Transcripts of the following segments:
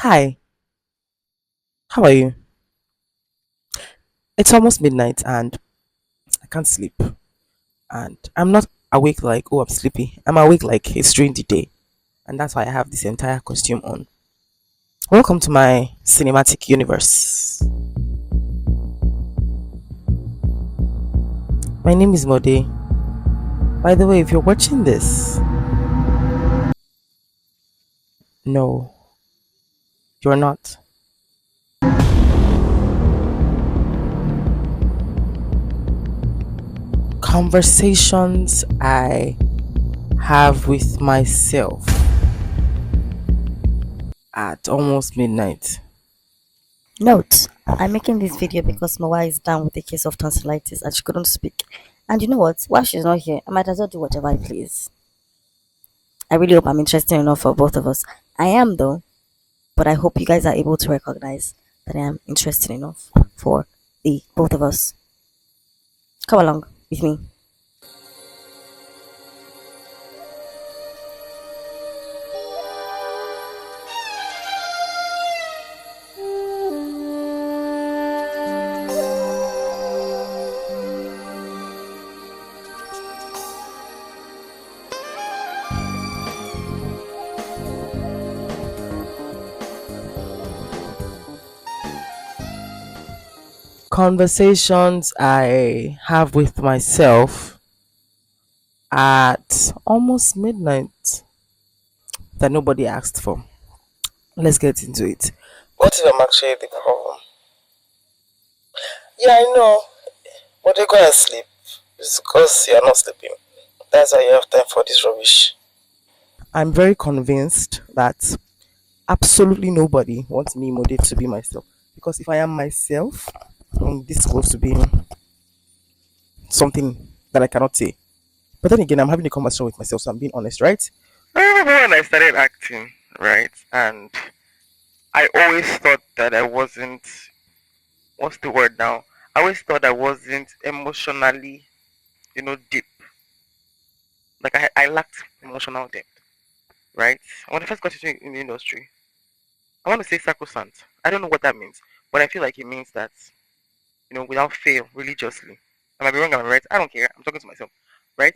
Hi, how are you? It's almost midnight and I can't sleep. And I'm not awake like, oh, I'm sleepy. I'm awake like it's during the day. And that's why I have this entire costume on. Welcome to my cinematic universe. My name is Mode. By the way, if you're watching this, no, you're not. Conversations I have with myself at almost midnight. Note, I'm making this video because Mowa is down with a case of tonsillitis and she couldn't speak. And you know what? While she's not here, I might as well do whatever I please. I really hope I'm interesting enough for both of us. I am though, but I hope you guys are able to recognize that I am interesting enough for the both of us. Come along with me. Conversations I have with myself at almost midnight that nobody asked for. Let's get into it. What if I'm actually the problem? Yeah, I know, but you're gonna sleep. It's because you're not sleeping. That's why you have time for this rubbish. I'm very convinced that absolutely nobody wants me motivated to be myself. Because if I am myself, this is supposed to be something that I cannot say. But then again, I'm having a conversation with myself, so I'm being honest, right? I remember when I started acting, right? And I always thought that I wasn't, what's the word now? I always thought I wasn't emotionally, deep. Like I lacked emotional depth, right? When I first got into in the industry, I want to say sacrosanct. I don't know what that means, but I feel like it means that, without fail, religiously. I might be wrong, am I right? I don't care. I'm talking to myself, right?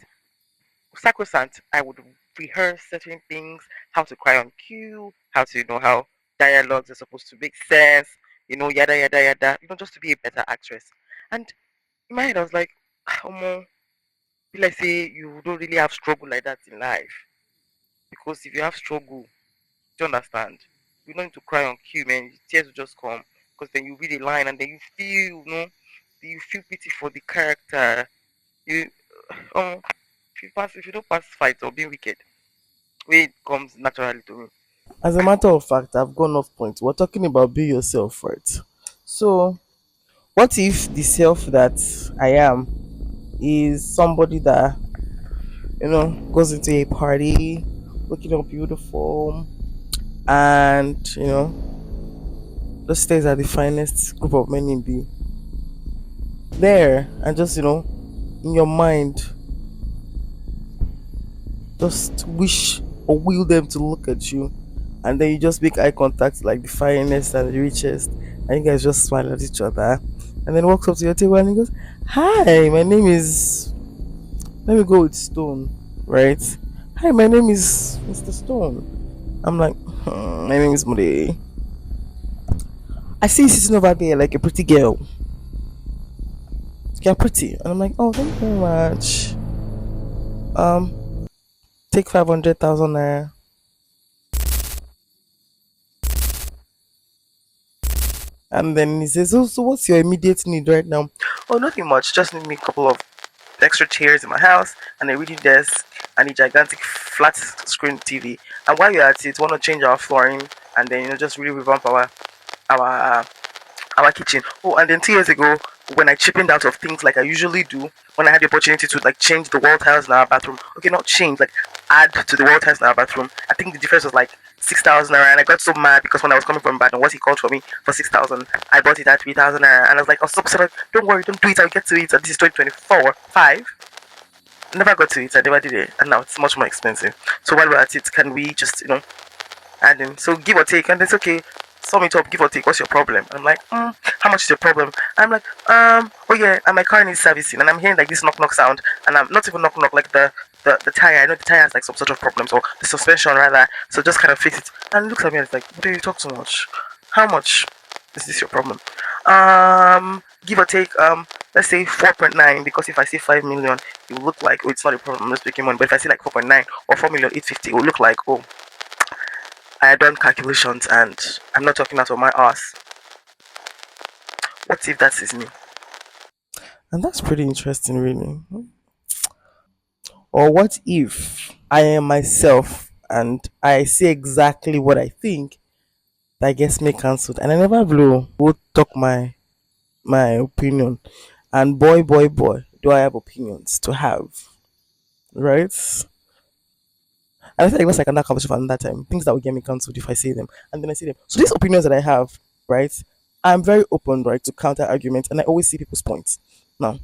Sacrosanct, I would rehearse certain things, how to cry on cue, how to, how dialogues are supposed to make sense, yada yada yada, just to be a better actress. And in my head, I was like, oh, like say you don't really have struggle like that in life. Because if you have struggle, do you understand? You don't need to cry on cue, man. Tears will just come. Because then you read a line and then you feel, you feel pity for the character. You, um, if you don't pass fight or being wicked, it comes naturally to me. As a matter of fact, I've gone off point. We're talking about be yourself, right? So, what if the self that I am is somebody that goes into a party, looking all beautiful, and those stays are the finest group of men in the there, and just in your mind, just wish or will them to look at you, and then you just make eye contact like the finest and the richest, and you guys just smile at each other, and then walks up to your table and he goes, "Hi, my name is." Let me go with Stone, right? "Hi, my name is Mr. Stone." I'm like, "My name is Mure. I see you sitting over there like a pretty girl. You're pretty." And I'm like, "Oh, thank you very much. Um, take 500,000 naira." And then he says, "Oh, so what's your immediate need right now?" "Oh, nothing much. Just need me a couple of extra chairs in my house and a reading desk and a gigantic flat screen TV. And while you're at it, want to change our flooring and then just really revamp our our kitchen. Oh, and then 2 years ago, when I chippened out of things like I usually do, when I had the opportunity to like change the wall tiles in our bathroom. Okay, not change, like add to the wall tiles in our bathroom. I think the difference was like 6,000 naira, and I got so mad because when I was coming from Baton, what he called for me for 6,000, I bought it at 3,000 naira, and I was like, "Oh, stop, stop, don't worry, don't do it. I'll get to it." And this is 2024, five. Never got to it. I never did it, and now it's much more expensive. So while we're at it, can we just add in? So give or take, and it's okay. sum it up, give or take, what's your problem? I'm like, how much is your problem? I'm like, oh yeah, and my car needs servicing, and I'm hearing like this knock knock sound, and I'm not even knock knock like the tire. I know the tire has like some sort of problems, or the suspension rather. So just kind of fix it. And he looks at me and it's like, what do you talk so much? How much is this your problem? Give or take, let's say 4.9, because if I say 5 million, it will look like, oh, it's not a problem, I'm just making money. But if I say like 4.9 or 4,850,000, it will look like, oh, I had done calculations and I'm not talking out of my ass. What if that is me? And that's pretty interesting, really. Or what if I am myself and I say exactly what I think that gets me cancelled, and I never blow would talk my opinion. And boy, do I have opinions to have, right? And I feel like that's like another conversation for another time. Things that will get me cancelled if I say them, and then I say them. So these opinions that I have, right? I'm very open, right, to counter arguments, and I always see people's points. Now,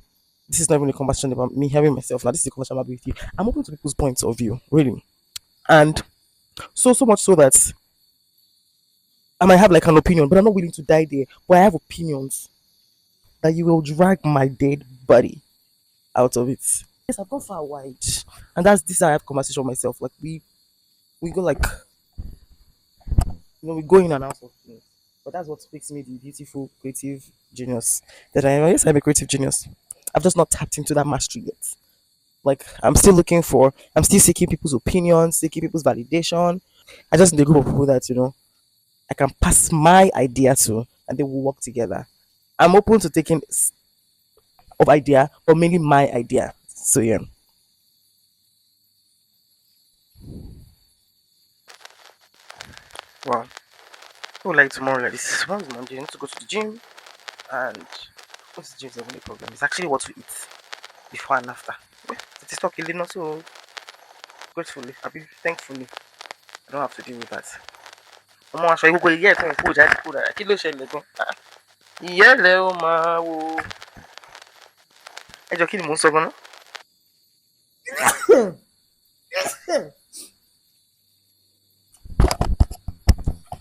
this is not even a conversation about me having myself. Now, this is a conversation about with you. I'm open to people's points of view, really, and so much so that I might have like an opinion, but I'm not willing to die there. But I have opinions that you will drag my dead body out of it. Yes, I've gone far wide, and that's this. I have conversation with myself. Like we go like we go in and out of things. But that's what makes me the beautiful creative genius that I am. Yes, I'm a creative genius. I've just not tapped into that mastery yet. Like I'm still looking for. I'm still seeking people's opinions, seeking people's validation. I just need a group of people that I can pass my idea to, and they will work together. I'm open to taking of idea, but mainly my idea. So yeah. Wow. Oh, like tomorrow, like this. Once Monday, I need to go to the gym, and what's the gym is not a problem. It's actually what to eat before and after. Well, it is talking not so gratefully. I be thankfully. I don't have to deal with that. Ọmọ aṣọ ìgbogbo ìyá ẹ̀ tó ń kó jáde kó dára kí ló ṣẹlẹ̀ gan? Ìyá ẹ̀ lẹ́ ó máa wo. Ẹ jọ kí ni mò ń sọ gan-an?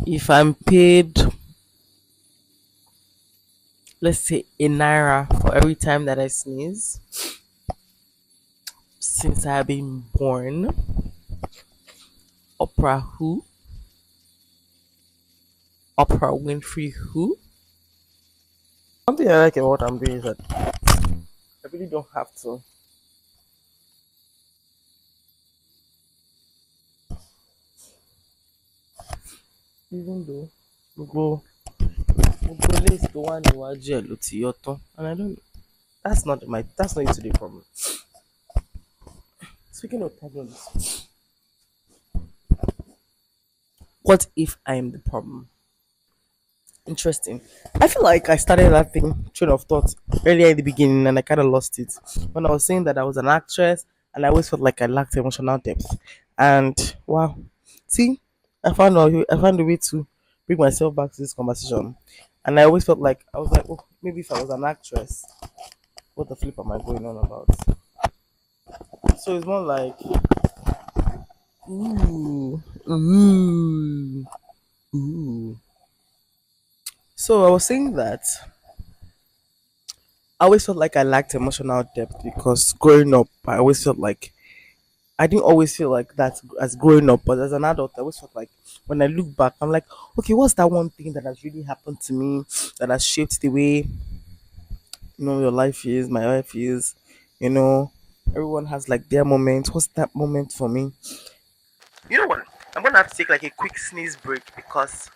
If I'm paid, let's say a naira for every time that I sneeze since I've been born, Oprah who? Oprah Winfrey who? Something I like about what I'm doing is that I really don't have to. Even though gbogbo lace tó wà níwájú ẹ̀ ló ti yọ tán, and I don't. That's not today problem. Speaking of problems, what if I am the problem? Interesting. I feel like I started that train of thought earlier in the beginning, and I kind of lost it when I was saying that I was an actress, and I always felt like I lacked emotional depth. And wow, see, I found a way to bring myself back to this conversation, and I always felt like I was like, oh, maybe if I was an actress, what the flip am I going on about? So it's more like, ooh, ooh, ooh. So I was saying that I always felt like I lacked emotional depth because growing up, I always felt like I didn't always feel like that as growing up, but as an adult, I always felt like when I look back, I'm like, okay, what's that one thing that has really happened to me that has shaped the way your life is, my life is, you know, everyone has like their moment. What's that moment for me? You know what? I'm gonna have to take like a quick sneeze break because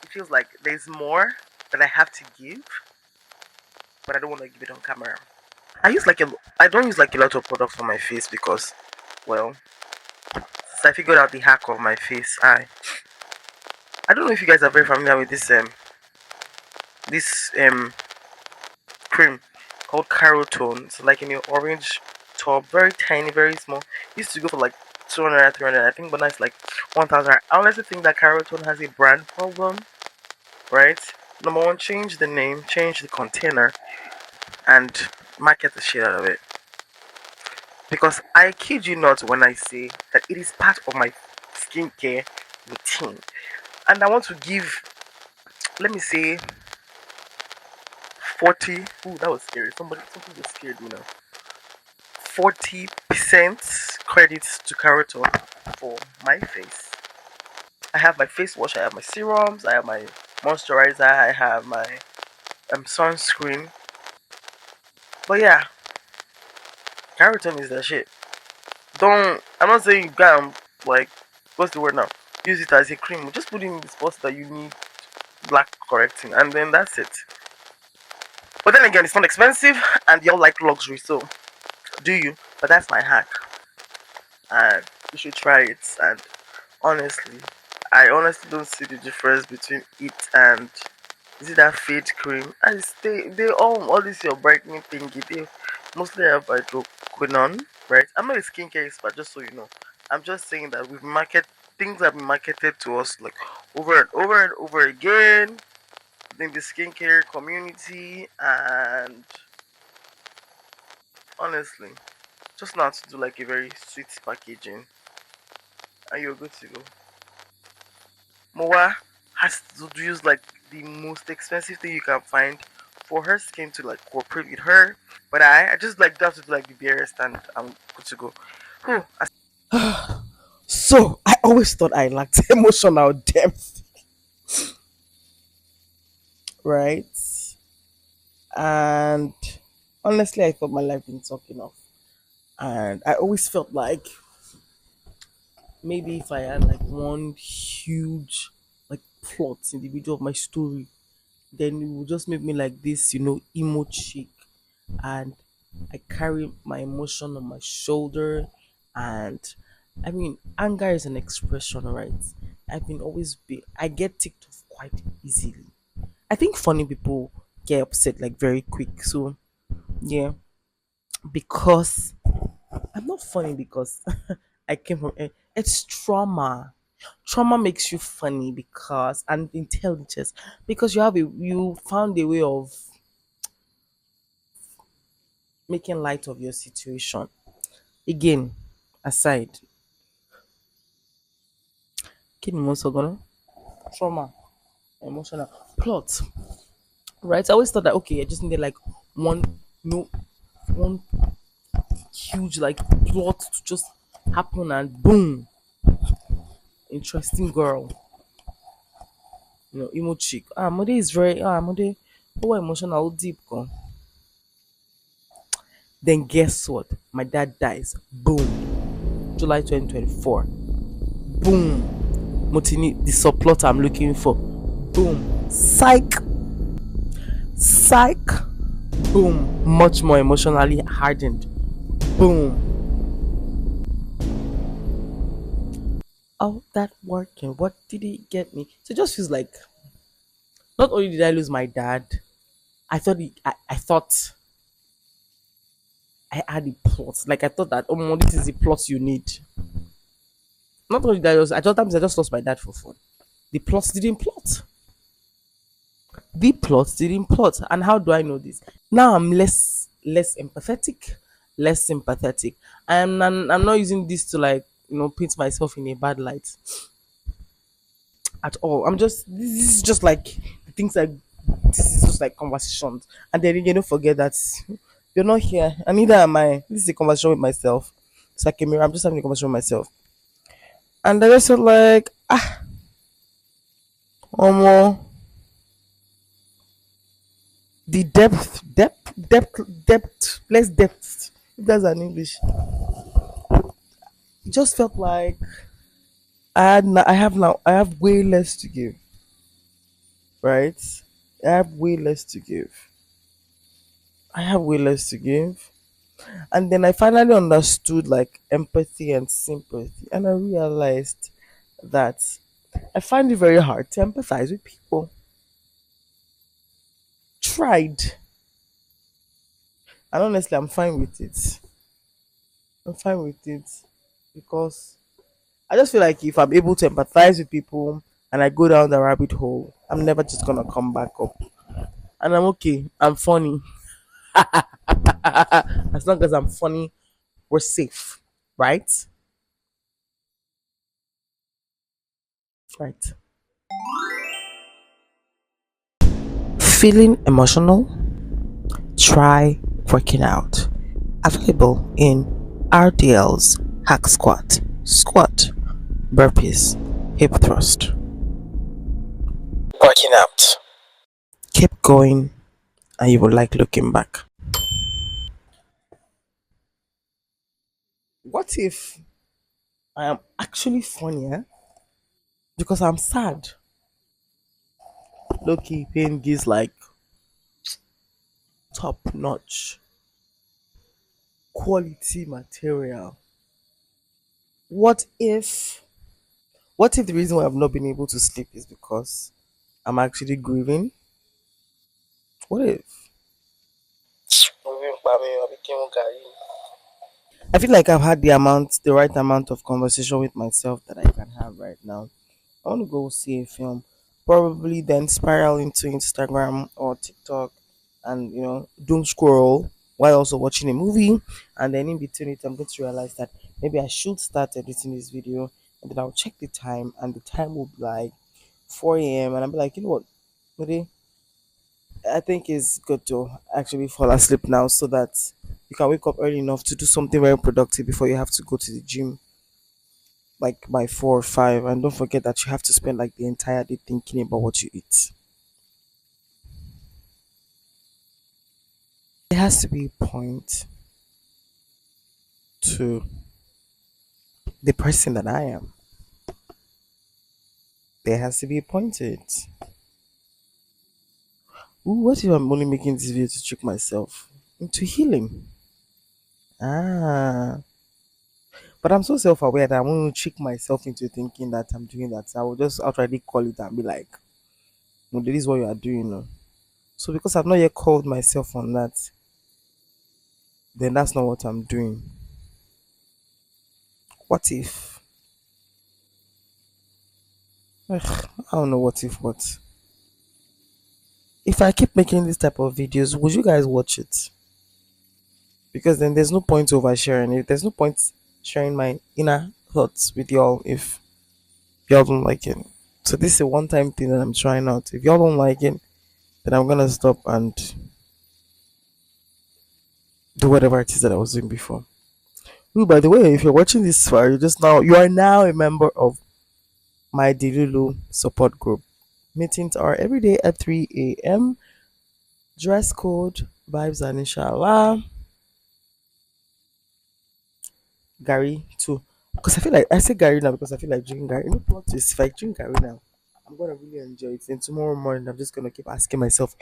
it feels like there's more that I have to give, but I don't want to give it on camera. I don't use like a lot of products for my face because, well, since I figured out the hack of my face, I don't know if you guys are very familiar with this cream called Carotone. It's like in your orange tub, very tiny, very small. Used to go for like 200, 300, I think, but now it's like 1,000. I honestly think that Carotone has a brand problem, right? Number one, change the name, change the container, and market the shit out of it. Because I kid you not when I say that it is part of my skincare routine. And I want to give let me say 40. Ooh, that was scary. Something just scared me now. 40% credit to Caraton for my face. I have my face wash, I have my serums, I have my moisturizer, I have my sunscreen. But yeah, Caraton is the shit. Don't. I'm not saying you can like what's the word now? Use it as a cream. Just put it in the spots that you need black correcting, and then that's it. But then again, it's not expensive, and y'all like luxury, so do you? But that's my hack, and you should try it. And honestly, I honestly don't see the difference between it and is it that fade cream. And they all this your brightening thingy. They mostly have hydroquinone, right? I'm not a skincare expert, just so you know. I'm just saying that we've market things have been marketed to us like over and over and over again in the skincare community, and honestly, just not to do like a very sweet packaging, and you're good to go. Mowa has to use like the most expensive thing you can find for her skin to like cooperate with her. But I just like that to do like the barest and I'm good to go. Whew, so I always thought I lacked emotional depth, right? And honestly, I thought my life didn't talk enough. And I always felt like maybe if I had like one huge like plot in the middle of my story, then it would just make me like this, emo chick. And I carry my emotion on my shoulder. And I mean, anger is an expression, right? I get ticked off quite easily. I think funny people get upset like very quick. So, yeah, because I'm not funny because I came from it's trauma. Trauma makes you funny because and intelligence because you found a way of making light of your situation. Again, aside, kid emotional trauma, emotional plot. Right? I always thought that okay, I just needed like one no one huge like plot to just happen and boom, interesting girl. Emo chick. Mode is very Mode oh emotional deep gone. Then guess what? My dad dies. Boom. July 2024. Boom. Mutini, the subplot I'm looking for. Boom. Psych. Psych. Boom. Much more emotionally hardened. Boom. Oh, that working. What did he get me? So it just feels like not only did I lose my dad, I thought I had a plot. Like I thought that this is the plot you need. Not only that, I just times I just lost my dad for fun. The plot didn't plot. The plot didn't plot. And how do I know this? Now I'm less empathetic, less sympathetic. I'm not using this to like paint myself in a bad light at all. This is just like the things like this is just like conversations. And then you don't forget that you're not here and neither am I. This is a conversation with myself. It's like a mirror. I'm just having a conversation with myself. And I just felt like um the less depth. If that's an English. It just felt like I have way less to give, right? I have way less to give. I have way less to give. And then I finally understood like empathy and sympathy. And I realized that I find it very hard to empathize with people. Tried. And honestly, I'm fine with it. I'm fine with it because I just feel like if I'm able to empathize with people and I go down the rabbit hole, I'm never just gonna come back up. And I'm okay. I'm funny. As long as I'm funny, we're safe. Right? Right. Feeling emotional? Try working out. Available in RDLs, hack squat, burpees, hip thrust. Working out. Keep going and you will like looking back. What if I am actually funnier because I'm sad? Loki paying gives like top notch quality material. What if the reason why I've not been able to sleep is because I'm actually grieving? What if? I feel like I've had the right amount of conversation with myself that I can have right now. I want to go see a film, probably then spiral into Instagram or TikTok, and doom scroll while also watching a movie. And then in between it, I'm going to realize that maybe I should start editing this video, and then I'll check the time, and the time will be like 4 a.m. And I'll be like, you know what, Maybe I think it's good to actually fall asleep now so that you can wake up early enough to do something very productive before you have to go to the gym like by 4 or 5. And don't forget that you have to spend like the entire day thinking about what you eat. There has to be a point to the person that I am. There has to be a point to it. Ooh, what if I'm only making this video to trick myself into healing? Ah, but I'm so self-aware that I won't trick myself into thinking that I'm doing that. So I will just outrightly call it and be like, "No, this is what you are doing." No. So because I've not yet called myself on that, then that's not what I'm doing. What if? Ugh, I don't know what if what. If I keep making this type of videos, would you guys watch it? Because then there's no point oversharing it. There's no point sharing my inner thoughts with y'all if y'all don't like it. So this is a one-time thing that I'm trying out. If y'all don't like it, then I'm gonna stop and do whatever it is that I was doing before. Ooh, by the way, if you're watching this far, you are now a member of my Delulu Support Group. Meetings are every day at 3 a.m. Dress code, vibes, and inshallah. Gary too. Because I feel like I say Gary now because I feel like drinking Gary. Plot twist, if I drink Gary now, I'm gonna really enjoy it. Then tomorrow morning, I'm just gonna keep asking myself,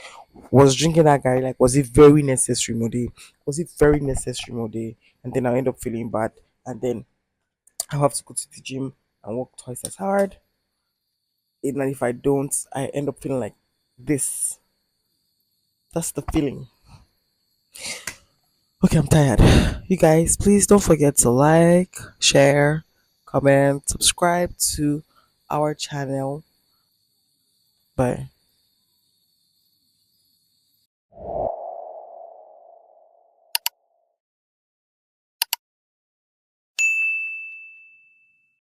was drinking that Gary like was it very necessary, Mode? Was it very necessary, Mode? And then I'll end up feeling bad, and then I'll have to go to the gym and work twice as hard. And then if I don't, I end up feeling like this. That's the feeling. Okay, I'm tired. You guys, please don't forget to like, share, comment, subscribe to our channel. Bye.